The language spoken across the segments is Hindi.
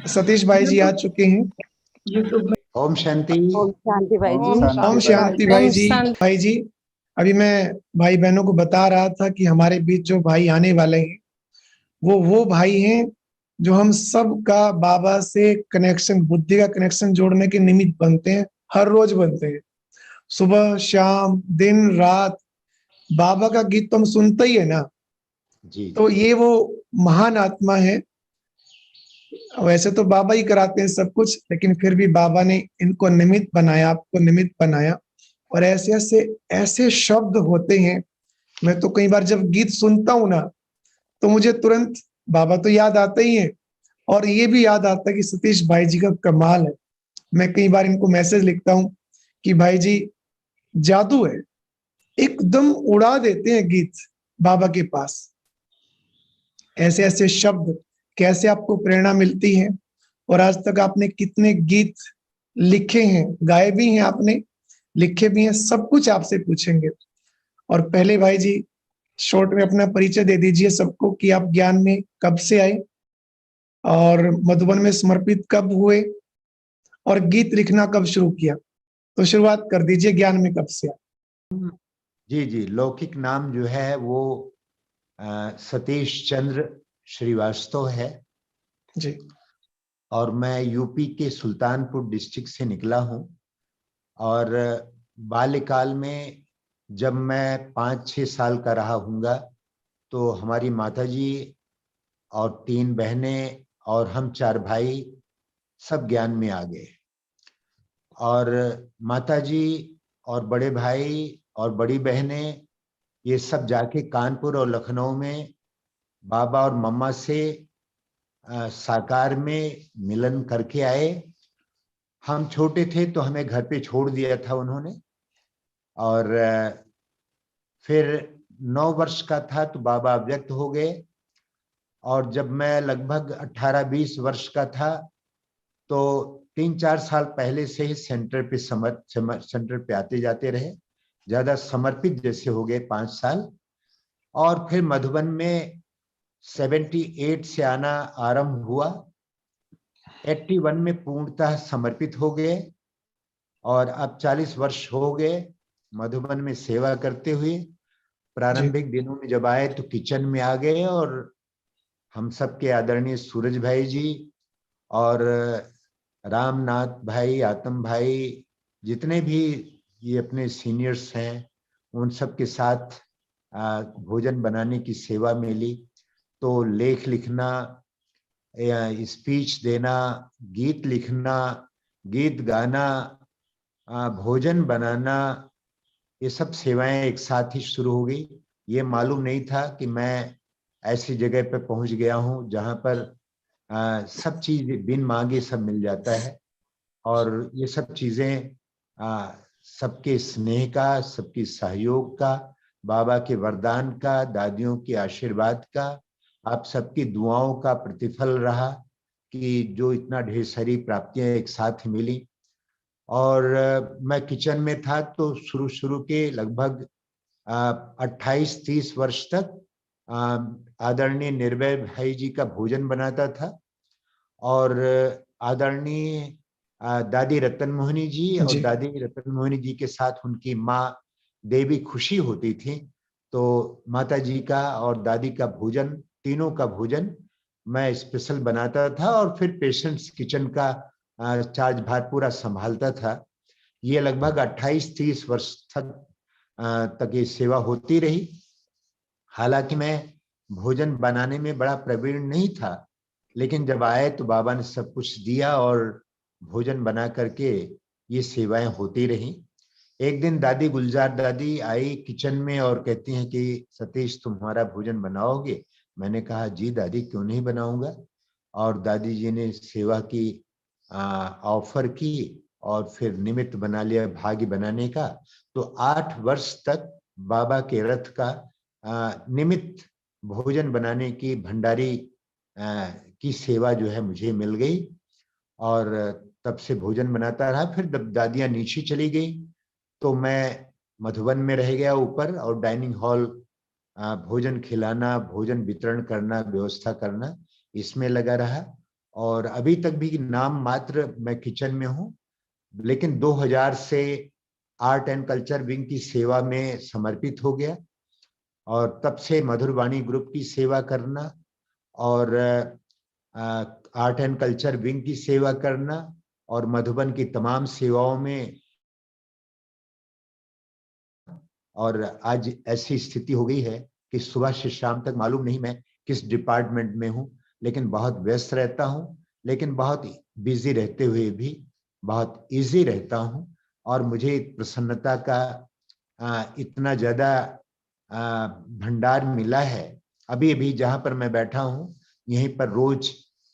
सतीश भाई जी आ चुके हैं। ओम शांति। ओम शांति भाई जी। ओम शांति भाई जी। भाई जी, अभी मैं भाई बहनों को बता रहा था कि हमारे बीच जो भाई आने वाले हैं वो भाई हैं जो हम सब का बाबा से कनेक्शन, बुद्धि का कनेक्शन जोड़ने के निमित्त बनते हैं। हर रोज बनते हैं, सुबह शाम दिन रात। बाबा का गीत तो हम सुनते ही है ना। जी। तो ये वो महान आत्मा है। वैसे तो बाबा ही कराते हैं सब कुछ, लेकिन फिर भी बाबा ने इनको निमित्त बनाया, आपको निमित्त बनाया। और ऐसे ऐसे ऐसे शब्द होते हैं। मैं तो कई बार जब गीत सुनता हूं ना, तो मुझे तुरंत बाबा तो याद आते ही है, और ये भी याद आता है कि सतीश भाई जी का कमाल है। मैं कई बार इनको मैसेज लिखता हूँ कि भाई जी जादू है, एकदम उड़ा देते हैं गीत बाबा के पास। ऐसे ऐसे शब्द, कैसे आपको प्रेरणा मिलती है। और आज तक आपने कितने गीत लिखे हैं, गाए भी हैं आपने, लिखे भी हैं, सब कुछ आपसे पूछेंगे। और पहले भाई जी शॉर्ट में अपना परिचय दे दीजिए सबको कि आप ज्ञान में कब से आए, और मधुबन में समर्पित कब हुए, और गीत लिखना कब शुरू किया। तो शुरुआत कर दीजिए, ज्ञान में कब से आए। जी जी, लौकिक नाम जो है वो सतीश चंद्र श्रीवास्तव है जी। और मैं यूपी के सुल्तानपुर डिस्ट्रिक्ट से निकला हूँ। और बाल्यकाल में जब मैं 5-6 साल का रहा हूँगा, तो हमारी माताजी और 3 बहनें और हम 4 भाई सब ज्ञान में आ गए। और माताजी और बड़े भाई और बड़ी बहनें ये सब जाके कानपुर और लखनऊ में बाबा और मम्मा से साकार में मिलन करके आए। हम छोटे थे तो हमें घर पे छोड़ दिया था उन्होंने। और फिर 9 वर्ष का था तो बाबा अव्यक्त हो गए। और जब मैं लगभग 18-20 वर्ष का था, तो 3-4 साल पहले से ही सेंटर पे आते जाते रहे। ज्यादा समर्पित जैसे हो गए 5 साल। और फिर मधुबन में 78 से आना आरंभ हुआ। 81 में पूर्णतः समर्पित हो गए और अब 40 वर्ष हो गए मधुबन में सेवा करते हुए। प्रारंभिक दिनों में जब आए तो किचन में आ गए, और हम सबके आदरणीय सूरज भाई जी और रामनाथ भाई, आतम भाई, जितने भी ये अपने सीनियर्स हैं, उन सब के साथ भोजन बनाने की सेवा मिली। तो लेख लिखना, स्पीच देना, गीत लिखना, गीत गाना, भोजन बनाना, ये सब सेवाएं एक साथ ही शुरू हो गई। ये मालूम नहीं था कि मैं ऐसी जगह पर पहुंच गया हूं जहां पर सब चीज बिन मांगे सब मिल जाता है। और ये सब चीजें सबके स्नेह का, सबके सहयोग का, बाबा के वरदान का, दादियों के आशीर्वाद का, आप सबकी दुआओं का प्रतिफल रहा कि जो इतना ढेर सारी प्राप्तियां एक साथ मिली। और मैं किचन में था तो शुरू के लगभग 28-30 वर्ष तक आदरणीय निर्भय भाई जी का भोजन बनाता था। और आदरणीय दादी रतन मोहिनी जी और दादी रतन मोहिनी जी के साथ उनकी माँ देवी खुशी होती थी। तो माता जी का और दादी का भोजन, तीनों का भोजन मैं स्पेशल बनाता था, और फिर पेशेंट्स किचन का चार्ज भार पूरा संभालता था। ये लगभग 28-30 वर्ष तक ये सेवा होती रही। हालांकि मैं भोजन बनाने में बड़ा प्रवीण नहीं था, लेकिन जब आए तो बाबा ने सब कुछ दिया और भोजन बना करके ये सेवाएं होती रही। एक दिन दादी गुलजार दादी आई किचन में और कहती हैं कि सतीश तुम हमारा भोजन बनाओगे। मैंने कहा जी दादी, क्यों नहीं बनाऊंगा। और दादी जी ने सेवा की ऑफर की और फिर निमित्त बना लिया भाग्य बनाने का। तो 8 वर्ष तक बाबा के रथ का निमित्त भोजन बनाने की भंडारी की सेवा जो है मुझे मिल गई। और तब से भोजन बनाता रहा। फिर जब दादियां नीचे चली गई तो मैं मधुबन में रह गया ऊपर, और डाइनिंग हॉल भोजन खिलाना, भोजन वितरण करना, व्यवस्था करना, इसमें लगा रहा। और अभी तक भी नाम मात्र मैं किचन में हूँ, लेकिन 2000 से आर्ट एंड कल्चर विंग की सेवा में समर्पित हो गया और तब से मधुरवाणी ग्रुप की सेवा करना और आर्ट एंड कल्चर विंग की सेवा करना और मधुबन की तमाम सेवाओं में। और आज ऐसी स्थिति हो गई है कि सुबह से शाम तक मालूम नहीं मैं किस डिपार्टमेंट में हूं, लेकिन बहुत व्यस्त रहता हूं, लेकिन बहुत बिजी रहते हुए भी बहुत इजी रहता हूं। और मुझे प्रसन्नता का इतना ज्यादा भंडार मिला है। अभी अभी जहां पर मैं बैठा हूं यहीं पर रोज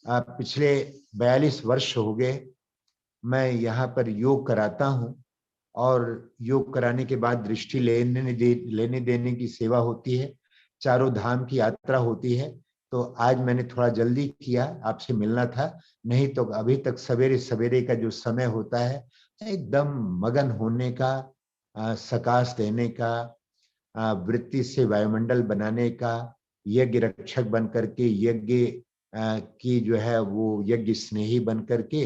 पिछले 42 वर्ष हो गए मैं यहाँ पर योग कराता हूं और योग कराने के बाद दृष्टि लेने देने की सेवा होती है, चारों धाम की यात्रा होती है। तो आज मैंने थोड़ा जल्दी किया, आपसे मिलना था, नहीं तो अभी तक सवेरे सवेरे का जो समय होता है एकदम मगन होने का, सकाश देने का, वृत्ति से वायुमंडल बनाने का, यज्ञ रक्षक बन करके यज्ञ की जो है वो यज्ञ स्नेही बन करके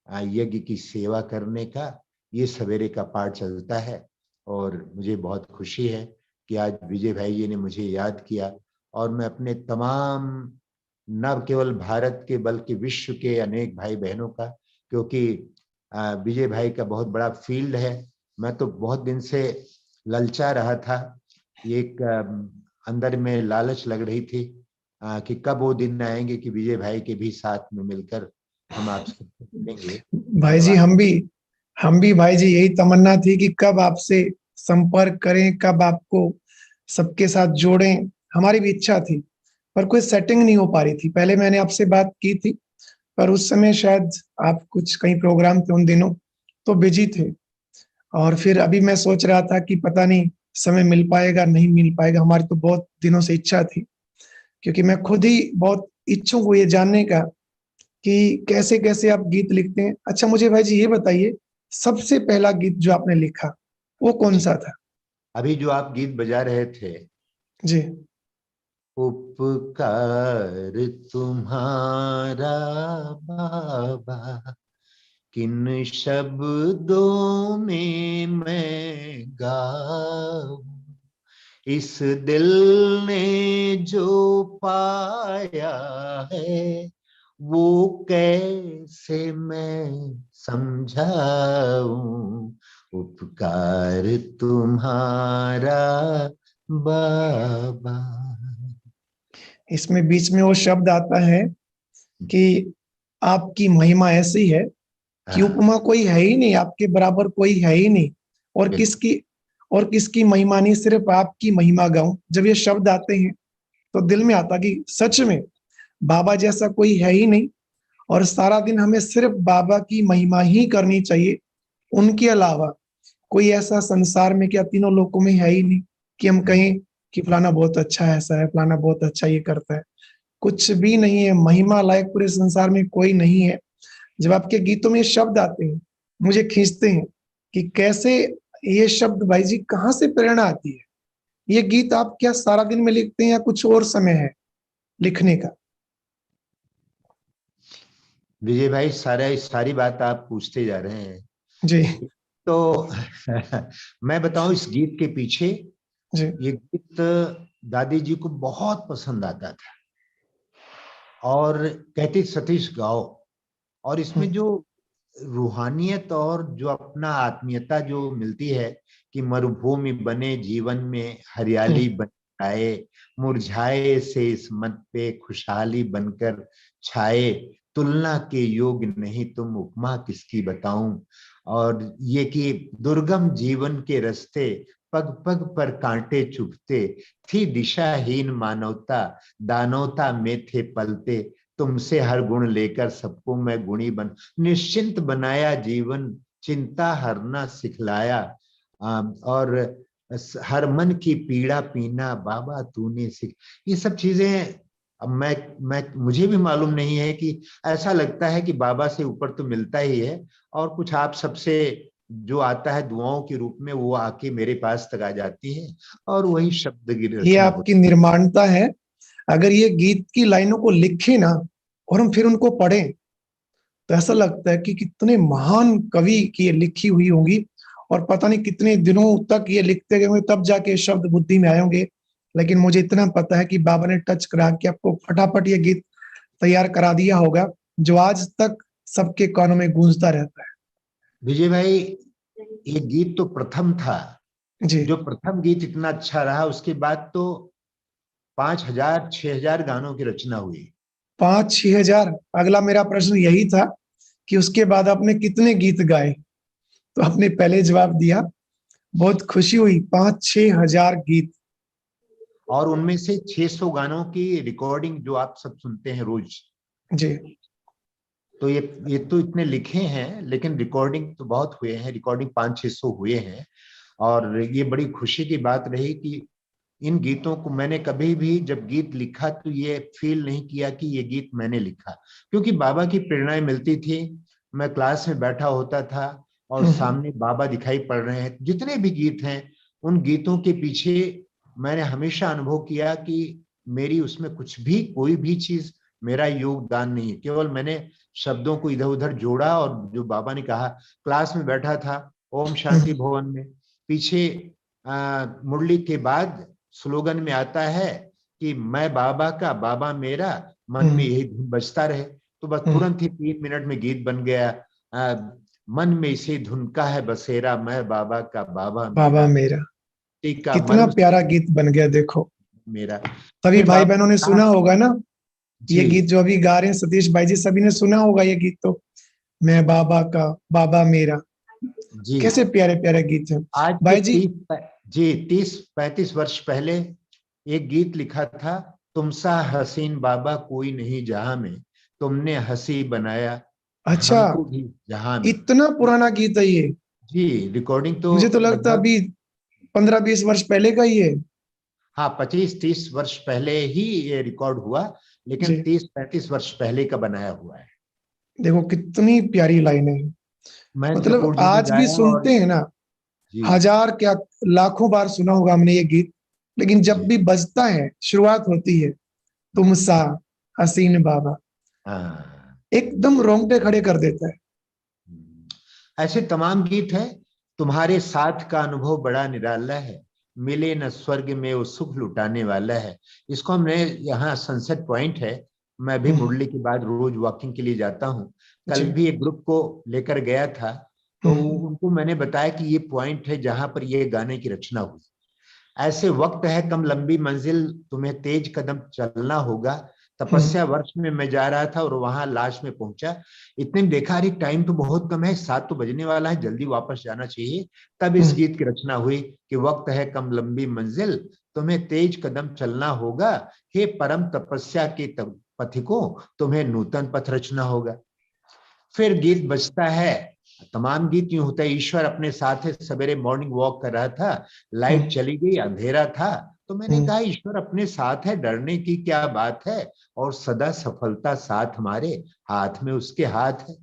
यज्ञ की सेवा करने का ये सवेरे का पाठ चलता है। और मुझे बहुत खुशी है कि आज विजय भाई जी ने मुझे याद किया और मैं अपने तमाम न केवल भारत के बल्कि विश्व के अनेक भाई बहनों का, क्योंकि विजय भाई का बहुत बड़ा फील्ड है। मैं तो बहुत दिन से ललचा रहा था, एक अंदर में लालच लग रही थी कि कब वो दिन आएंगे कि विजय भाई के भी साथ में मिलकर हम आपसे मिलेंगे। भाई तो जी हम भी भाई जी यही तमन्ना थी कि कब आपसे संपर्क करें, कब आपको सबके साथ जोड़ें, हमारी भी इच्छा थी, पर कोई सेटिंग नहीं हो पा रही थी। पहले मैंने आपसे बात की थी, पर उस समय शायद आप कुछ कहीं प्रोग्राम थे उन दिनों, तो बिजी थे। और फिर अभी मैं सोच रहा था कि पता नहीं समय मिल पाएगा नहीं मिल पाएगा। हमारी तो बहुत दिनों से इच्छा थी, क्योंकि मैं खुद ही बहुत इच्छुक हूँ ये जानने का कि कैसे कैसे आप गीत लिखते हैं। अच्छा मुझे भाई जी ये बताइए, सबसे पहला गीत जो आपने लिखा वो कौन जी, सा था? अभी जो आप गीत बजा रहे थे, जी। उपकार तुम्हारा बाबा किन शब्दों में मैं गाऊं, इस दिल ने जो पाया है वो कैसे मैं समझाऊं, उपकार तुम्हारा बाबा। इसमें बीच में वो शब्द आता है कि आपकी महिमा ऐसी है कि हाँ, उपमा कोई है ही नहीं, आपके बराबर कोई है ही नहीं। और बिल्कुल। किसकी और किसकी महिमा नहीं, सिर्फ आपकी महिमा गाऊं। जब ये शब्द आते हैं तो दिल में आता कि सच में बाबा जैसा कोई है ही नहीं, और सारा दिन हमें सिर्फ बाबा की महिमा ही करनी चाहिए। उनके अलावा कोई ऐसा संसार में, क्या तीनों लोकों में है ही नहीं कि हम कहें कि फलाना बहुत अच्छा है, ऐसा है, फलाना बहुत अच्छा ये करता है। कुछ भी नहीं है, महिमा लायक पूरे संसार में कोई नहीं है। जब आपके गीतों में ये शब्द आते हैं, मुझे खींचते हैं कि कैसे ये शब्द भाई जी कहाँ से प्रेरणा आती है? ये गीत आप क्या सारा दिन में लिखते हैं या कुछ और समय है लिखने का? विजय भाई, सारी बात आप पूछते जा रहे हैं। जी। तो मैं बताऊं, इस गीत के पीछे, जी। ये गीत दादी जी को बहुत पसंद आता था और कहती सतीश गाओ। और इसमें हम्म। जो रूहानियत और जो अपना आत्मीयता जो मिलती है कि मरुभूमि बने जीवन में हरियाली हम्म। बन आए, मुरझाए से इस मत पे खुशहाली बनकर छाए, तुलना के योग नहीं तुम उपमा किसकी बताऊं। और ये कि दुर्गम जीवन के रास्ते पग पग पर कांटे चुभते, थी दिशाहीन मानवता दानवता में थे पलते, तुमसे हर गुण लेकर सबको मैं गुणी बन, निश्चिंत बनाया जीवन चिंता हरना सिखलाया, और हर मन की पीड़ा पीना बाबा तूने सिख। ये सब चीजें अब मैं मुझे भी मालूम नहीं है कि ऐसा लगता है कि बाबा से ऊपर तो मिलता ही है और कुछ आप सबसे जो आता है दुआओं के रूप में वो आके मेरे पास तक आ जाती है और वही शब्द की ये रचना आपकी होती निर्माणता है। अगर ये गीत की लाइनों को लिखे ना और हम फिर उनको पढ़ें, तो ऐसा लगता है कि कितने महान कवि की ये लिखी हुई होंगी, और पता नहीं कितने दिनों तक ये लिखते गए होंगे, तब जाके शब्द बुद्धि में आए होंगे। लेकिन मुझे इतना पता है कि बाबा ने टच करा के आपको फटाफट ये गीत तैयार करा दिया होगा, जो आज तक सबके कानों में गूंजता रहता विजय भाई, ये गीत तो प्रथम था। है। जी। जो प्रथम गीत इतना अच्छा रहा, उसके बाद तो 5,000 6,000 गानों की रचना हुई। 5-6 हजार। अगला मेरा प्रश्न यही था कि उसके बाद आपने कितने गीत गाए, तो आपने पहले जवाब दिया। बहुत खुशी हुई, 5-6 हजार गीत। और उनमें से 600 गानों की रिकॉर्डिंग जो आप सब सुनते हैं रोज। जी। तो ये तो इतने लिखे हैं, लेकिन रिकॉर्डिंग तो बहुत हुए हैं, रिकॉर्डिंग 500-600 हुए हैं। और ये बड़ी खुशी की बात रही कि इन गीतों को मैंने कभी भी जब गीत लिखा तो ये फील नहीं किया कि ये गीत मैंने लिखा, क्योंकि बाबा की प्रेरणाएं मिलती थी। मैं क्लास में बैठा होता था और सामने बाबा दिखाई पड़ रहे हैं। जितने भी गीत हैं, उन गीतों के पीछे मैंने हमेशा अनुभव किया कि मेरी उसमें कुछ भी, कोई भी चीज मेरा योगदान नहीं है, केवल मैंने शब्दों को इधर उधर जोड़ा। और जो बाबा ने कहा, क्लास में बैठा था ओम शांति भवन में, पीछे मुरली के बाद स्लोगन में आता है कि मैं बाबा का, बाबा मेरा, मन में यही धुन बजता रहे। तो बस तुरंत ही 3 मिनट में गीत बन गया। मन में इसी धुन का है बसेरा, मैं बाबा का, बाबा बाबा मेरा, मेरा। टीका कितना मन प्यारा गीत बन गया, देखो। मेरा। सभी फिर भाई बाबा बहनों ने ने कहा, सुना होगा ना ये गीत जी जो अभी गा रहे हैं सतीश भाई जी, सभी ने सुना होगा ये गीत तो। मैं बाबा का, बाबा मेरा। जी। कैसे प्यारे प्यारे गीत हैं। आज से भाई जी। 30-35 वर्ष पहले एक गीत लिखा था, तुमसा हसीन बाबा कोई नहीं जहां में, तुमने हंसी बनाया अच्छा, हमको भी जहां में। इतना पुराना गीत है ये। जी, रिकॉर्डिंग तो मुझे तो लगता लगभग, अभी 15-20 वर्ष पहले का ही है। हाँ, 25-30 वर्ष पहले ही ये रिकॉर्ड हुआ, लेकिन जी। 30-35 वर्ष पहले का बनाया हुआ है। देखो कितनी प्यारी लाइनें हैं। मैन मतलब कपूर जी ने आज भी गाया। और सुनते हैं ना, जी हजार क्या, लाखों बार सुना होगा हमने ये गीत, लेकिन जब जी भी बजता है, शुरुआत होती है तुम सा हसीन बाबा, हाँ। एकदम रोंगटे खड़े कर देता है। ऐसे तमाम गीत हैं। तुम्हारे साथ का अनुभव बड़ा निराला है, मिले न स्वर्ग में वो सुख लुटाने वाला है। इसको हमने, यहाँ सनसेट पॉइंट है, मैं भी हम्म। मुरली के बाद रोज वॉकिंग के लिए जाता हूँ। कल जी। भी एक ग्रुप को लेकर गया था, तो हम्म। उनको मैंने बताया कि ये पॉइंट है जहां पर ये गाने की रचना हुई। ऐसे वक्त है कम लंबी मंजिल, तुम्हें तेज कदम चलना होगा। हम्म। तपस्या वर्ष में मैं जा रहा था और वहां लास्ट में पहुंचा। इतने में देखा, अरे टाइम तो बहुत कम है, 7 तो बजने वाला है, जल्दी वापस जाना चाहिए। तब इस हम्म। गीत की रचना हुई कि वक्त है कम लंबी मंजिल, तुम्हें तेज कदम चलना होगा। हे परम तपस्या के पथिकों, तुम्हें नूतन पथ रचना होगा। फिर गीत बजता है। तमाम गीत यूं होता है, ईश्वर अपने साथ है। सवेरे मॉर्निंग वॉक कर रहा था, लाइट हम्म। चली गई, अंधेरा था, तो मैंने हम्म। कहा ईश्वर अपने साथ है, डरने की क्या बात है, और सदा सफलता साथ हमारे, हाथ में उसके हाथ है।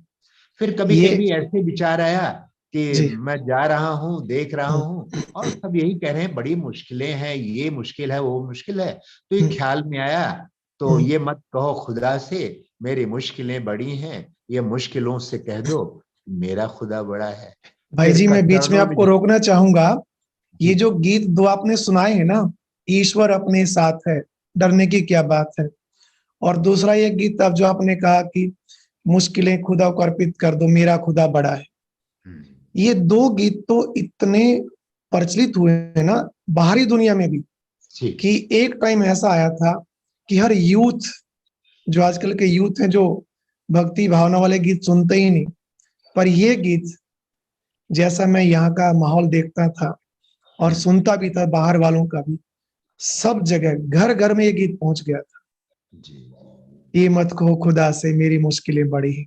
फिर कभी ये। कभी ऐसे विचार आया कि जी। मैं जा रहा हूँ, देख रहा हम्म। हूँ, और सब यही कह रहे हैं बड़ी मुश्किलें हैं, ये मुश्किल है, वो मुश्किल है। तो ये हम्म। ख्याल में आया, तो हम्म। ये मत कहो खुदा से मेरी मुश्किलें बड़ी हैं, ये मुश्किलों से कह दो मेरा खुदा बड़ा है। भाई फिर जी, मैं बीच में चरणों में आपको रोकना चाहूंगा। ये जी जो गीत दो आपने सुनाए हैं ना, ईश्वर अपने साथ है, डरने की क्या बात है, और दूसरा ये गीत अब जो आपने कहा कि मुश्किलें खुदा को अर्पित कर दो, मेरा खुदा बड़ा है, हम्म, ये दो गीत तो इतने प्रचलित हुए हैं ना बाहरी दुनिया में भी, जी कि एक टाइम ऐसा आया था कि हर यूथ, जो आजकल के यूथ हैं, जो भक्ति भावना वाले गीत सुनते ही नहीं, पर ये गीत, जैसा मैं यहाँ का माहौल देखता था और हम्म, सुनता भी था बाहर वालों का भी, सब जगह घर घर में ये गीत पहुंच गया था। जी ये मत कहो खुदा से मेरी मुश्किलें बड़ी हैं।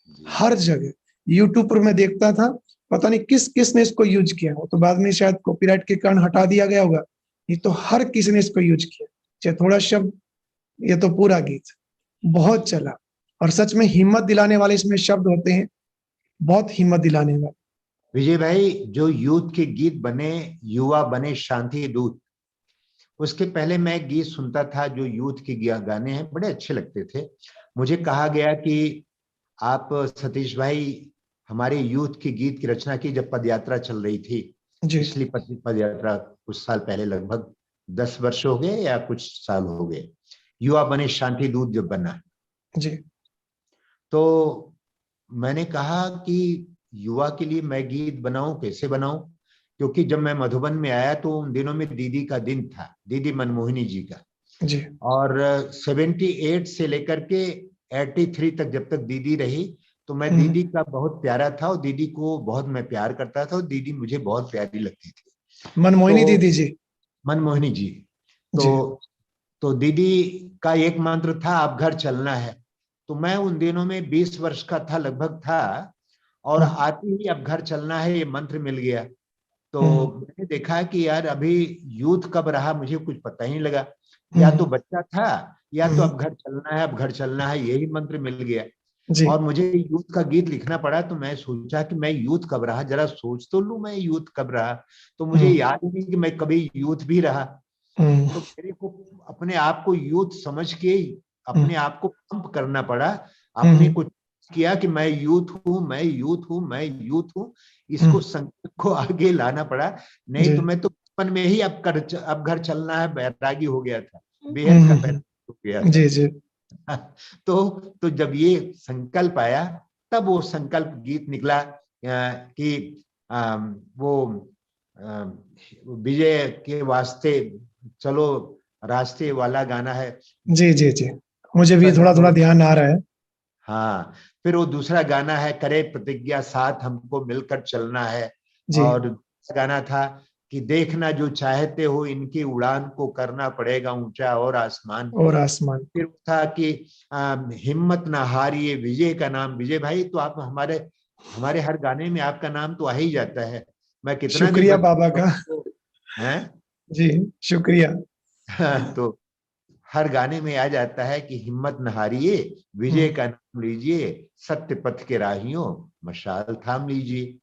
जी हर जगह यूट्यूब पर मैं देखता था, पता नहीं किस किस ने इसको यूज किया हो, तो बाद में शायद कॉपीराइट के कारण हटा दिया गया होगा। ये तो हर किसी ने इसको यूज किया, चाहे थोड़ा शब्द, ये तो पूरा गीत बहुत चला। और सच में हिम्मत दिलाने वाले इसमें शब्द होते हैं, बहुत हिम्मत दिलाने वाले। विजय भाई, जो यूथ के गीत बने, युवा बने शांति दूत, उसके पहले मैं एक गीत सुनता था जो यूथ के गाने हैं, बड़े अच्छे लगते थे। मुझे कहा गया कि आप सतीश भाई हमारे यूथ की गीत की रचना की जब पदयात्रा चल रही थी, जी पिछली पदयात्रा कुछ साल पहले, लगभग 10 वर्ष हो गए या कुछ साल हो गए, युवा बने शांति दूत जब बना, जी। तो मैंने कहा कि युवा के लिए मैं गीत बनाऊं, कैसे बनाऊं, क्योंकि जब मैं मधुबन में आया तो उन दिनों में दीदी का दिन था, दीदी मनमोहिनी जी का। जी। और 78 से लेकर के 83 तक जब तक दीदी रही, तो मैं हम्म। दीदी का बहुत प्यारा था और दीदी को बहुत मैं प्यार करता था और दीदी मुझे बहुत प्यारी लगती थी। मनमोहिनी तो दीदी जी। मनमोहिनी जी, तो जी। दीदी का एक मंत्र था, आप घर चलना है। तो मैं उन दिनों में 20 वर्ष का था, लगभग था, और हम्म। आते ही अब घर चलना है ये मंत्र मिल गया। तो हम्म। मैंने देखा कि यार अभी यूथ कब रहा मुझे कुछ पता ही नहीं लगा, या तो हम्म। बच्चा था या तो हम्म। अब घर चलना है, अब घर चलना है, यही मंत्र मिल गया। जी। और मुझे यूथ का गीत लिखना पड़ा, तो मैं सोचा कि मैं यूथ कब रहा, जरा सोच तो लूं मैं यूथ कब रहा। तो मुझे हम्म। याद ही नहीं कि मैं कभी यूथ भी रहा। हम्म। तो मेरे को अपने आप को यूथ समझ के अपने हम्म। आप को पंप करना पड़ा, अपने हम्म। को किया कि मैं यूथ हूं, मैं यूथ हूं, मैं यूथ हूं। इसको हम्म। संकल्प को आगे लाना पड़ा। नहीं जी। तो मैं तो बचपन में ही अब घर चलना है बैरागी हो गया था, बेहद का हम्म। बैरागी हो गया जी। था। जी। तो जब ये संकल्प आया, तब वो संकल्प गीत निकला कि वो विजय के वास्ते चलो रास्ते वाला गाना है। जी। जी। जी। मुझे भी थोड़ा थोड़ा तो ध्यान आ रहा है। हाँ, फिर वो दूसरा गाना है, करे प्रतिज्ञा साथ हमको मिलकर चलना है। जी। और गाना था कि देखना जो चाहते हो इनकी उड़ान को करना पड़ेगा ऊंचा और आसमान पे। और आसमान। फिर था कि हिम्मत ना हारिए विजय का नाम। विजय भाई तो आप हमारे हमारे हर गाने में आपका नाम तो आ ही जाता है, मैं कितना भी शुक्रिया बाबा बच्चा का। तो है। जी। शुक्रिया। तो हर गाने में आ जाता है कि हिम्मत न हारिए विजय हम्म। का नाम लीजिए, सत्य पथ के राहियों मशाल थाम लीजिए।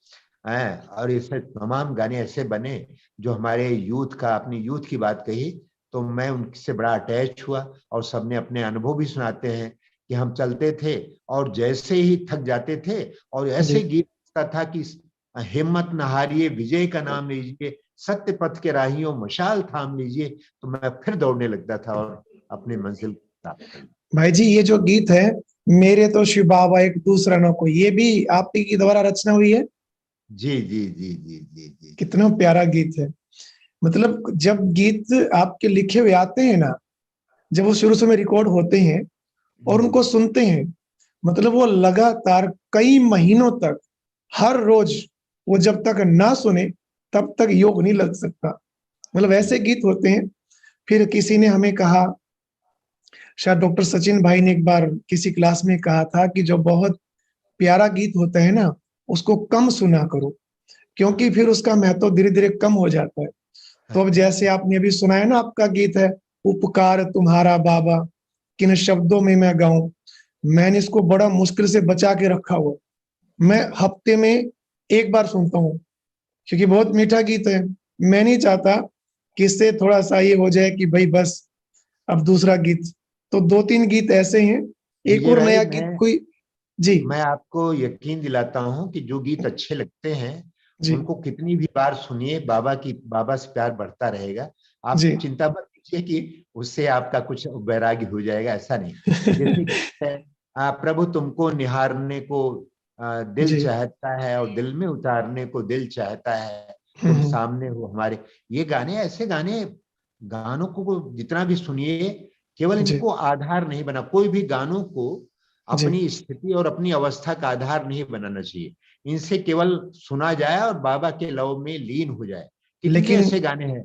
हैं, और ऐसे तमाम गाने ऐसे बने जो हमारे यूथ का, अपनी यूथ की बात कही तो मैं उनसे बड़ा अटैच हुआ। और सबने अपने अनुभव भी सुनाते हैं कि हम चलते थे और जैसे ही थक जाते थे और जी। ऐसे गीत था कि हिम्मत न हारिए विजय का नाम लीजिए, सत्य पथ के राहियों मशाल थाम लीजिए, तो मैं फिर दौड़ने लगता था और अपनी मंजिल प्राप्त कर ली। भाई जी, ये जो गीत है, मेरे तो शिव बाबा एक दूसरा न कोई, ये भी आप ही की द्वारा रचना हुई है? जी जी जी जी जी जी जी। कितना प्यारा गीत है। मतलब जब गीत आपके लिखे हुए आते हैं ना, जब वो शुरू में रिकॉर्ड होते हैं और उनको सुनते हैं, मतलब वो लगातार कई महीनों तक, हर रोज, वो जब तक ना सुने तब तक योग नहीं लग सकता। मतलब ऐसे जी गीत होते हैं। फिर किसी ने हमें कहा, शायद डॉक्टर सचिन भाई ने एक बार किसी क्लास में कहा था कि जो बहुत प्यारा गीत होता है ना, उसको कम सुना करो, क्योंकि फिर उसका महत्व धीरे धीरे कम हो जाता है। तो अब जैसे आपने अभी सुनाया ना, आपका गीत है उपकार तुम्हारा बाबा, किन शब्दों में मैं गाऊं। मैंने इसको बड़ा मुश्किल से बचा के रखा हुआ। मैं हफ्ते में एक बार सुनता हूँ, क्योंकि बहुत मीठा गीत है। मैं नहीं चाहता कि इससे थोड़ा सा ये हो जाए कि भाई बस अब दूसरा गीत। तो दो तीन गीत ऐसे हैं, एक विजय और भाई, नया गीत कोई। जी। मैं आपको यकीन दिलाता हूं कि जो गीत अच्छे लगते हैं जी। उनको कितनी भी बार सुनिए, बाबा से प्यार बढ़ता रहेगा। आप जी। चिंता मत कीजिए कि उससे आपका कुछ वैराग्य हो जाएगा, ऐसा नहीं। जैसे कि प्रभु तुमको निहारने को दिल जी। चाहता है और दिल में उतारने को दिल चाहता है, तुम हम्म। सामने हो हमारे। ये गाने ऐसे गाने, गानों को जितना भी सुनिए, केवल जी। इनको आधार नहीं बना, कोई भी गानों को जी। अपनी स्थिति और अपनी अवस्था का आधार नहीं बनाना चाहिए। इनसे केवल सुना जाए और बाबा के लव में लीन हो जाए। कितने लेकिन। ऐसे गाने हैं,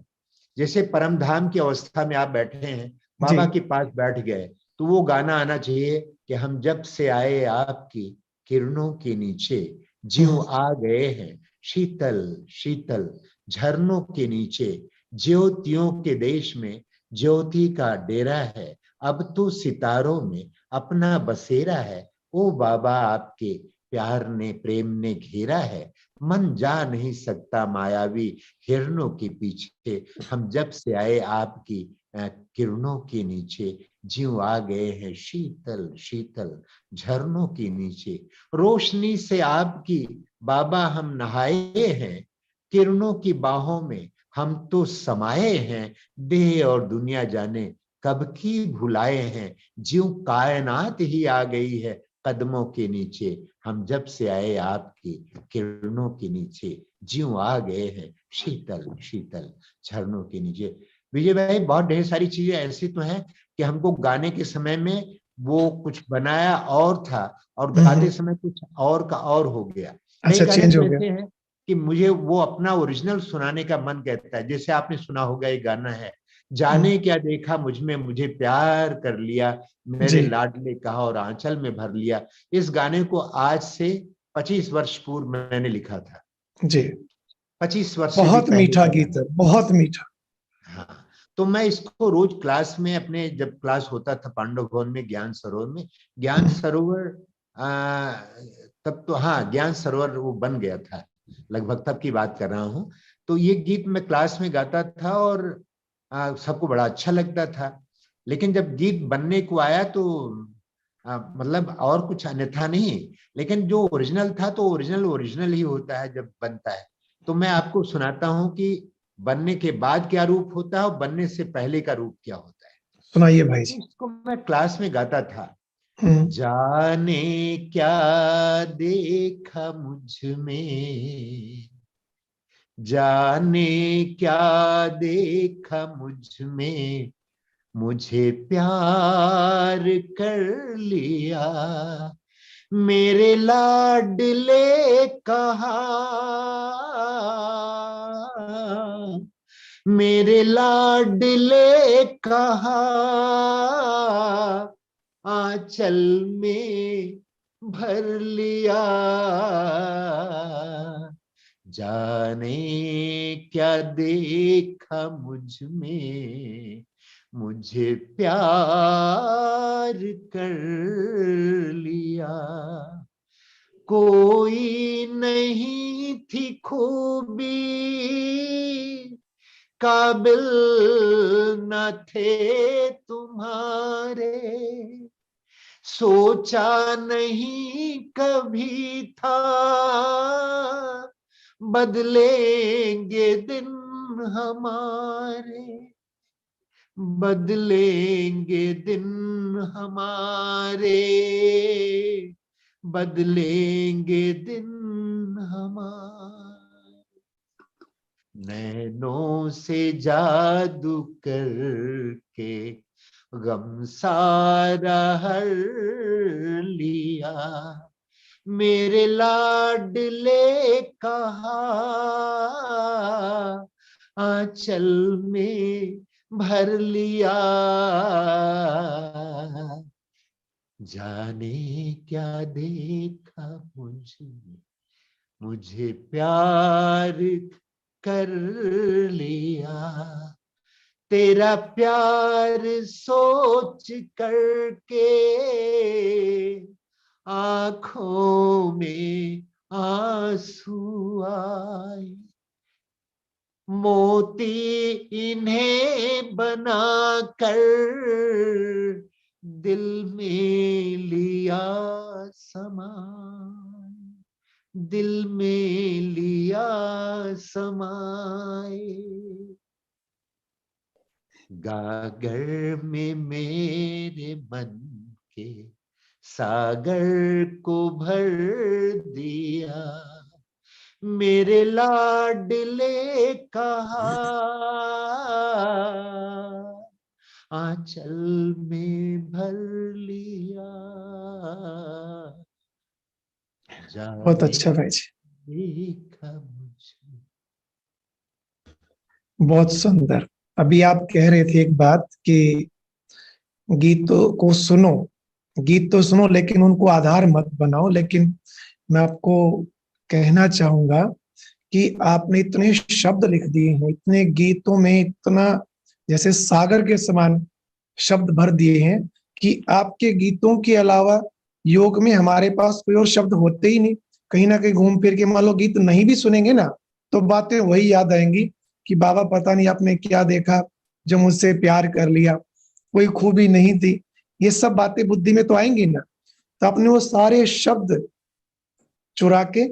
जैसे परम धाम की अवस्था में आप बैठे हैं, जी। बाबा के पास बैठ गए, तो वो गाना आना चाहिए कि हम जब से आए आपकी किरणों के नीचे, ज्यों हम्म। आ गए हैं शीतल शीतल झरनों के नीचे, ज्योतियों के देश में ज्योति का डेरा है, अब तो सितारों में अपना बसेरा है। ओ बाबा आपके प्यार ने प्रेम ने घेरा है, मन जा नहीं सकता मायावी हिरणों के पीछे, हम जब से आए आपकी किरणों के नीचे, ज्यों आ गए हैं शीतल शीतल झरनों के नीचे। रोशनी से आपकी बाबा हम नहाए हैं, किरणों की बाहों में हम तो समाये हैं। देह और दुनिया जाने कब की भुलाए हैं, ज्यों कायनात ही आ गई है कदमों के नीचे। हम जब से आए आपकी किरणों के नीचे, ज्यों आ गए हैं शीतल शीतल झरनों के नीचे। विजय भाई, बहुत ढेर सारी चीजें ऐसी तो हैं कि हमको गाने के समय में वो कुछ बनाया और था और गाते समय कुछ और का और हो गया। कई अच्छा, गाने चेंज तो हो गया। ऐसे हैं कि मुझे वो अपना ओरिजिनल सुनाने का मन कहता है। जैसे आपने सुना होगा, एक गाना है, जाने क्या देखा मुझ में मुझे प्यार कर लिया, मेरे जी लाडले कहा और आंचल में भर लिया। इस गाने को आज से 25 वर्ष पूर्व मैंने लिखा था। जी, 25 वर्ष से भी बहुत पहले मीठा का गीत गाना। है, बहुत मीठा। हाँ, तो मैं इसको रोज क्लास में, अपने जब क्लास होता था पांडव भवन में, ज्ञान सरोवर में, ज्ञान सरोवर तब तो हाँ ज्ञान सरोवर वो बन गया था, लगभग तब की बात कर रहा हूँ। तो ये गीत मैं क्लास में गाता था और सबको बड़ा अच्छा लगता था। लेकिन जब गीत बनने को आया तो मतलब और कुछ अन्यथा नहीं, लेकिन जो ओरिजिनल था तो ओरिजिनल ओरिजिनल ही होता है जब बनता है। तो मैं आपको सुनाता हूँ कि बनने के बाद क्या रूप होता है और बनने से पहले का रूप क्या होता है। सुनाइए भाई जी। इसको मैं क्लास में गाता था। हम्म। जाने क्या देखा मुझ में, जाने क्या देखा मुझ में, मुझे प्यार कर लिया, मेरे लाडले कहा, मेरे लाडले कहा, आंचल में भर लिया। जाने क्या देखा मुझ में, मुझे प्यार कर लिया। कोई नहीं थी खूबी, काबिल न थे तुम्हारे, सोचा नहीं कभी था, बदलेंगे दिन हमारे, बदलेंगे दिन हमारे, बदलेंगे दिन हमारे। नैनों से जादू करके गम सारा हर लिया, मेरे लाडले कहा, आंचल में भर लिया। जाने क्या देखा मुझे, मुझे प्यार कर लिया, तेरा प्यार सोच करके आंखों में आंसू आए, मोती इन्हें बना कर दिल में लिया समाए, दिल में लिया समाए। गागर में मेरे मन के सागर को भर दिया, मेरे लाडले कहा, आंचल में भर लिया। बहुत जाने अच्छा भाई जी, देखा मुझे। बहुत सुंदर। अभी आप कह रहे थे एक बात कि गीतों को सुनो, गीत तो सुनो लेकिन उनको आधार मत बनाओ। लेकिन मैं आपको कहना चाहूंगा कि आपने इतने शब्द लिख दिए हैं, इतने गीतों में इतना जैसे सागर के समान शब्द भर दिए हैं कि आपके गीतों के अलावा योग में हमारे पास कोई और शब्द होते ही नहीं। कहीं ना कहीं घूम फिर के मान लो गीत नहीं भी सुनेंगे ना, तो बातें वही याद आएंगी कि बाबा पता नहीं आपने क्या देखा जो मुझसे प्यार कर लिया। कोई खूबी नहीं थी, ये सब बातें बुद्धि में तो आएंगी ना। तो आपने वो सारे शब्द चुरा के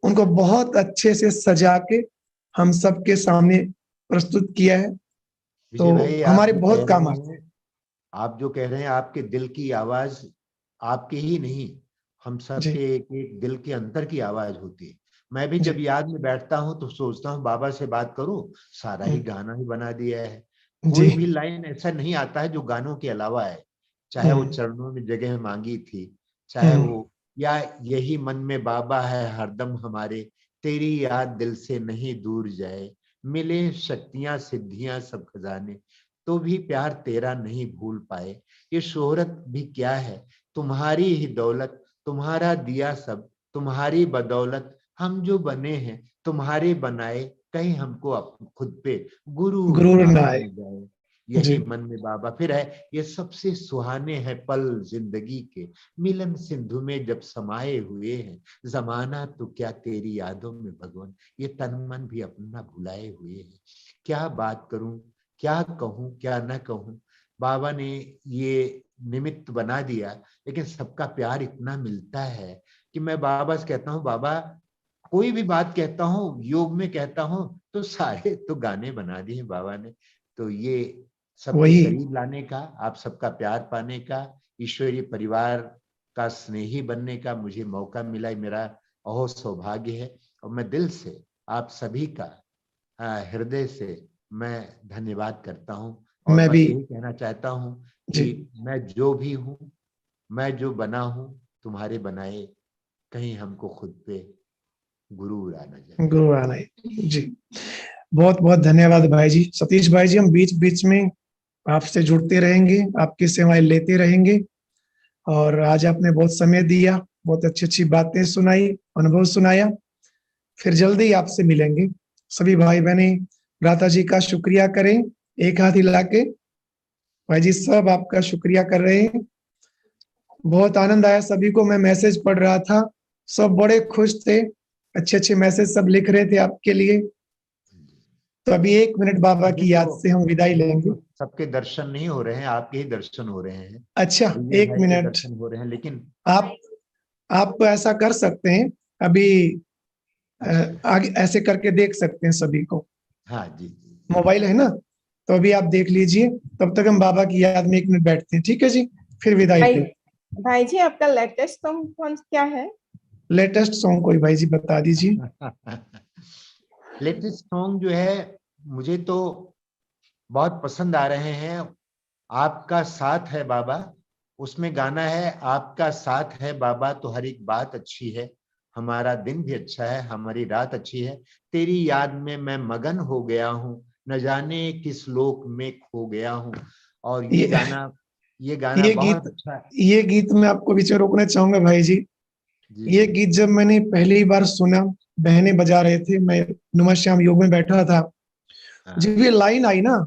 उनको बहुत अच्छे से सजा के हम सबके सामने प्रस्तुत किया है, विजय तो भाई, आप हमारे जो कह बहुत काम रहे आते हैं। हैं, आप जो कह रहे हैं, आपके दिल की आवाज आपके ही नहीं, हम सबके जी एक एक दिल के अंदर की आवाज होती है। मैं भी जब जी। याद में बैठता हूँ तो सोचता हूँ बाबा से बात करूं, सारा ही गाना ही बना दिया है। जी। कोई भी लाइन ऐसा नहीं आता है जो गानों के अलावा है। चाहे वो चरणों में जगह मांगी थी, चाहे हम्म, वो, या यही मन में बाबा है हरदम हमारे, तेरी याद दिल से नहीं दूर जाए, मिले शक्तियां सिद्धियां सब खजाने, तो भी प्यार तेरा नहीं भूल पाए, ये शोहरत भी क्या है, तुम्हारी ही दौलत, तुम्हारा दिया सब, तुम्हारी बदौलत हम जो बने हैं, तुम्हारे बनाए, कहीं हमको खुद पे गुरूर गुरूर ना ना आए। आ जाए, यही जी मन में बाबा। फिर है, ये सबसे सुहाने हैं पल जिंदगी के, मिलन सिंधु में जब समाये हुए हैं, जमाना तो क्या तेरी यादों में भगवान, ये तन मन भी अपना भुलाए हुए हैं। क्या बात करूं, क्या कहूं, क्या ना कहूं। बाबा ने ये निमित्त बना दिया, लेकिन सबका प्यार इतना मिलता है कि मैं बाबा से कहता हूँ, बाबा कोई भी बात कहता हूँ, योग में कहता हूँ, तो सारे तो गाने बना दिए बाबा ने। तो ये सबके वही। करीब लाने का, आप सबका प्यार पाने का, ईश्वरीय परिवार का स्नेही बनने का मुझे मौका मिला, ये मेरा बहुत सौभाग्य है। और मैं दिल से आप सभी का हृदय से मैं धन्यवाद करता हूँ। और मैं भी। बस यही कहना चाहता हूँ जी। कि मैं जो भी हूँ, मैं जो बना हूँ, तुम्हारे बनाए, कहीं हमको खुद पे गुरूर आ न जाए। गुरु आना जी। बहुत बहुत धन्यवाद भाई जी, सतीश भाई जी। हम बीच बीच में आपसे जुड़ते रहेंगे, आपकी सेवाएं लेते रहेंगे। और आज आपने बहुत समय दिया, बहुत अच्छी अच्छी बातें सुनाई, अनुभव सुनाया। फिर जल्दी ही आपसे मिलेंगे। सभी भाई बहने भ्राता जी का शुक्रिया करें, एक हाथ हिला के। भाई जी सब आपका शुक्रिया कर रहे हैं। बहुत आनंद आया सभी को, मैं मैसेज पढ़ रहा था, सब बड़े खुश थे, अच्छे अच्छे मैसेज सब लिख रहे थे आपके लिए। तो अभी 1 मिनट बाबा मुझे की तो याद से हम विदाई मुझे लेंगे। तो सबके दर्शन नहीं हो रहे हैं, आपके ही दर्शन हो रहे हैं। अच्छा, विजय एक भाई के मिनट। दर्शन हो रहे हैं, लेकिन आप आप ऐसा कर सकते हैं अभी, अच्छा, आगे ऐसे करके देख सकते हैं सभी को। हाँ जी जी। मोबाइल है ना, तो अभी आप देख लीजिए। तब तक हम बाबा की याद में 1 मिनट बैठते हैं, ठीक है जी। फिर विदाई भाई पे। भाई जी, आपका लेटेस्ट सॉन्ग कौन क्या है? लेटेस्ट सॉन्ग कोई भाई जी बता दीजिए। लेटेस्ट सॉन्ग जो है, मुझे तो बहुत पसंद आ रहे हैं। आपका साथ है बाबा, उसमें गाना है, आपका साथ है बाबा तो हर एक बात अच्छी है, हमारा दिन भी अच्छा है, हमारी रात अच्छी है, तेरी याद में मैं मगन हो गया हूँ, न जाने किस लोक में खो गया हूँ। और ये ये गाना ये बहुत गीत अच्छा है। ये गीत मैं आपको बीच में रोकना चाहूंगा भाई जी। जी ये जी। गीत जब मैंने पहली बार सुना, बहनें बजा रहे थे, मैं नुमा श्याम योग में बैठा था, हाँ जब ये लाइन आई ना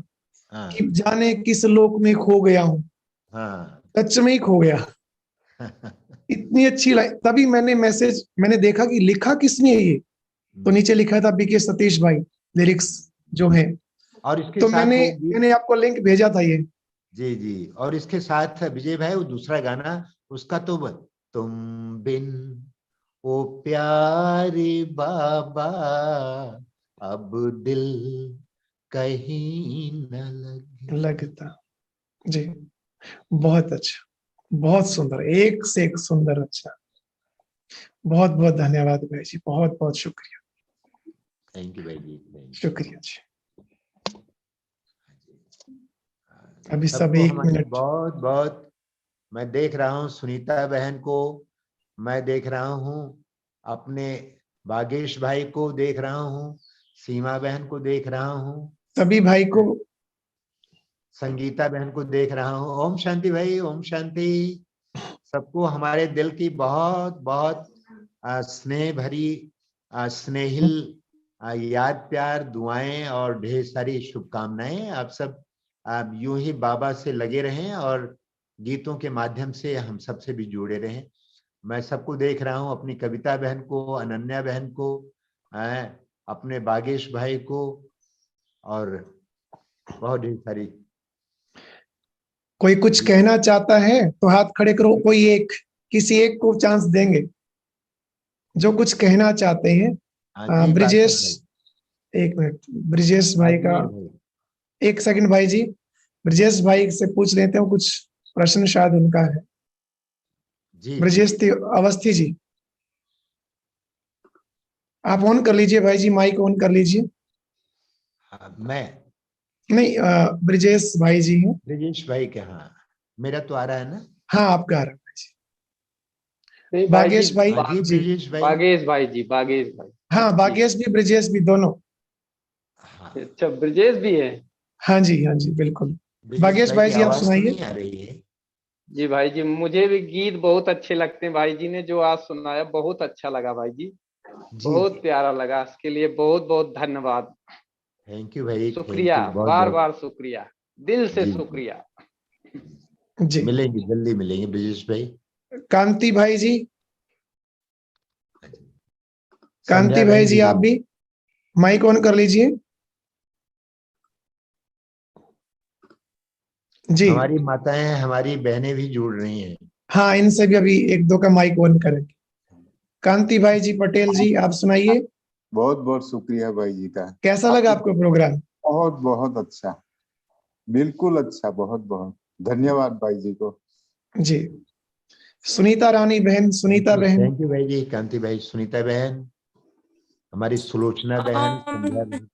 कि हाँ जाने किस लोक में खो गया हूँ, हाँ। सच में ही खो गया। इतनी अच्छी लाइन, तभी मैंने देखा कि लिखा किसने है ये। तो नीचे लिखा था बीके सतीश भाई, लिरिक्स जो है। और इसके तो साथ मैंने वो गीत, मैंने आपको लिंक भेजा था ये। जी जी, और इसके साथ विजय भाई वो दूसरा गाना, उसका तो तुम बिन ओ प्यारे बाबा अब दिल कहीं न लगे। लगता जी। बहुत अच्छा, बहुत सुंदर, एक से एक सुंदर। अच्छा, बहुत बहुत धन्यवाद भाई जी, बहुत बहुत शुक्रिया। थैंक यू भाई जी, थैंक शुक्रिया जी। यू। अभी सब सबको एक हमारी मिनट बहुत बहुत, मैं देख रहा हूँ सुनीता बहन को, मैं देख रहा हूँ अपने बागेश भाई को देख रहा हूँ, सीमा बहन को देख रहा हूँ, सभी भाई को। संगीता बहन को देख रहा हूँ। ओम शांति भाई, ओम शांति। सबको हमारे दिल की बहुत बहुत स्नेह भरी, स्नेहिल याद, प्यार, दुआएं और ढेर सारी शुभकामनाएं। आप सब यूं ही बाबा से लगे रहें और गीतों के माध्यम से हम सबसे भी जुड़े रहें। मैं सबको देख रहा हूं, अपनी कविता बहन को, अनन्या बहन को, अपने बागेश भाई को, और बहुत ढेर सारी कोई कुछ कहना चाहता है तो हाथ खड़े करो, कोई एक, किसी एक को चांस देंगे जो कुछ कहना चाहते हैं। हाँ जी, ब्रिजेश, भाई। एक मिनट, ब्रिजेश भाई का अजमेर भाई। एक सेकंड भाई जी, ब्रिजेश भाई से पूछ लेते हैं, कुछ प्रश्न शायद उनका है। जी ब्रिजेश अवस्थी जी, आप ऑन कर लीजिए भाई जी, माइक ऑन कर लीजिए। हाँ, मैं नहीं, ब्रिजेश भाई जी हैं। ब्रिजेश भाई के, हाँ मेरा तो आ रहा है ना। हाँ, आपका आ रहा है भाई जी। नहीं भाई जी, बागेश भाई हाँ जी, जी। ब्रिजेश भाई। बागेश भाई जी, बागेश भाई। हाँ, बागेश भी ब्रिजेश भी दोनों। हाँ, अच्छा, ब्रजेश भी है। हाँ जी, हाँ जी, बिल्कुल। ब्रिजेश बागेश भाई भाई की जी, आप आवाज तो सुनाइए। नहीं आ रही है। जी भाई जी, मुझे भी गीत बहुत अच्छे लगते हैं। भाई जी ने जो आज सुनाया बहुत अच्छा लगा भाई जी, जी बहुत प्यारा लगा। इसके लिए बहुत बहुत धन्यवाद, थैंक यू भाई, थैंक शुक्रिया, यू बहुत बार बहुत। बार शुक्रिया, दिल से जी शुक्रिया। जी, मिलेंगे, जल्दी मिलेंगे ब्रिजेश भाई। कांति भाई जी, संध्या कांति भाई बहन जी, आप भी माइक ऑन कर लीजिए। जी, हमारी माताएं, हमारी बहनें भी जुड़ रही हैं। हाँ, इनसे भी अभी एक दो का माइक ऑन करेंगे। कांति भाई जी पटेल जी, आप सुनाइए, बहुत बहुत शुक्रिया भाई जी का। कैसा लगा आपको प्रोग्राम? बहुत बहुत अच्छा, बिल्कुल अच्छा, बहुत बहुत धन्यवाद भाई जी को। जी, सुनीता रानी बहन, सुनीता बहन। थैंक यू भाई जी, कांति भाई, सुनीता बहन, हमारी सुलोचना बहन, संध्या बहन।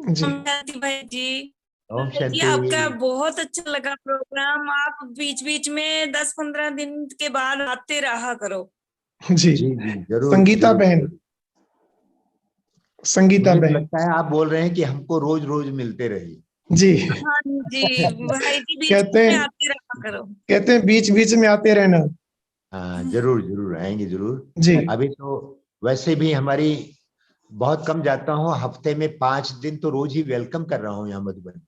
जी, शांति भाई जी, ओम जी शांति। आपका बहुत अच्छा लगा प्रोग्राम। आप बीच बीच में 10-15 दिन के बाद आते रहा करो। जी, जी जी जरूर संगीता जरूर। बहन, संगीता मुझे तो बहन। लगता है आप बोल रहे हैं कि हमको रोज रोज मिलते रहिए। जी, हाँ जी भाई जी, बीच कहते में हैं, आते रहा करो। कहते हैं बीच बीच में आते रहना। हाँ जरूर जरूर आएंगे जरूर। जी, अभी तो वैसे भी हमारी बहुत कम जाता हूँ, हफ्ते में 5 दिन तो रोज ही वेलकम कर रहा हूँ यहाँ मधुबन।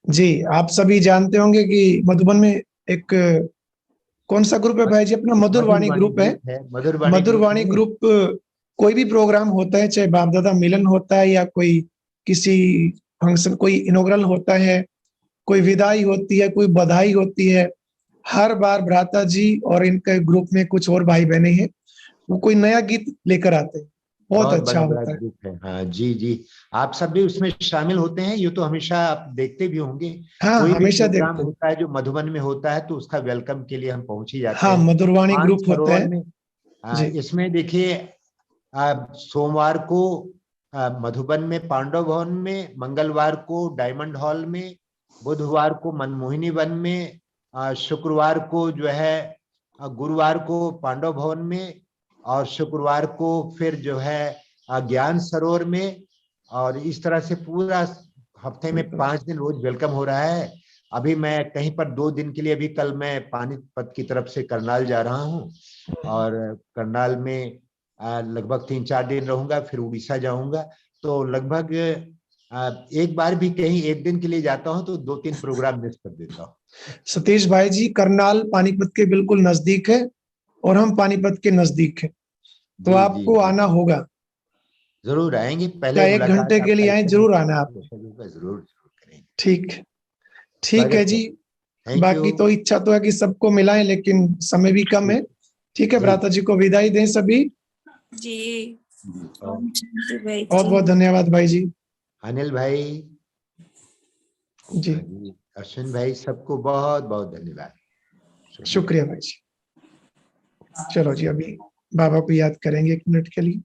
जी, आप सभी जानते होंगे कि मधुबन में एक कौन सा ग्रुप है भाई जी अपना? मधुरवाणी मधुरवाणी ग्रुप है। ग्रुप है, मधुरवाणी ग्रुप मधुरवाणी में। ग्रुप, कोई भी प्रोग्राम होता है, चाहे बाप दादा मिलन होता है या कोई किसी फंक्शन, कोई इनॉग्रल होता है, कोई विदाई होती है, कोई बधाई होती है, हर बार भ्राता जी और इनके ग्रुप में कुछ और भाई बहने हैं, वो कोई नया गीत लेकर आते हैं, बहुत बहुत अच्छा बड़ा बड़ा होता है। ग्रुप है, हाँ जी जी। आप सब भी उसमें शामिल होते हैं, ये तो हमेशा आप देखते भी होंगे। हाँ, कोई भी हमेशा प्रोग्राम देखते हैं। होता है जो मधुबन में होता है तो उसका वेलकम के लिए हम पहुंच ही जाते हाँ, हैं। मधुरवाणी मान ग्रुप होता सरोवर है। में जी, इसमें देखिए, सोमवार को मधुबन में पांडव भवन में, मंगलवार को डायमंड हॉल में, बुधवार को मनमोहिनी वन में, शुक्रवार को जो है, गुरुवार को पांडव भवन में, और शुक्रवार को फिर जो है ज्ञान सरोवर में। और इस तरह से पूरा हफ्ते में 5 दिन रोज वेलकम हो रहा है। अभी मैं कहीं पर 2 दिन के लिए, अभी कल मैं पानीपत की तरफ से करनाल जा रहा हूँ, और करनाल में लगभग 3-4 दिन रहूंगा, फिर उड़ीसा जाऊंगा। तो लगभग एक बार भी कहीं एक दिन के लिए जाता हूं तो 2-3 प्रोग्राम मिस कर देता हूं। सतीश भाई जी, करनाल पानीपत के बिल्कुल नजदीक है और हम पानीपत के नजदीक हैं, तो जी जी आपको जी आना होगा। जरूर आएंगे, पहले चाहे 1 घंटे मुलाकात के लिए आपका आए, इससे जरूर होगी आना तो आपको। जरूर जरूर करेंगे। ठीक, ठीक है स्वागत है। जी। Thank you. बाकी तो इच्छा तो है कि सबको मिलाएं, लेकिन समय भी कम है। ठीक है, जी भ्राता जी को विदाई दें सभी। जी, और ओम शांति भाई बहुत जी। बहुत धन्यवाद भाई जी। अनिल भाई, जी, हाँ जी, अश्विन भाई, सबको बहुत बहुत धन्यवाद, शुक्रिया। शुक्रिया भाई जी। चलो जी, अभी बाबा को याद करेंगे 1 मिनट के लिए।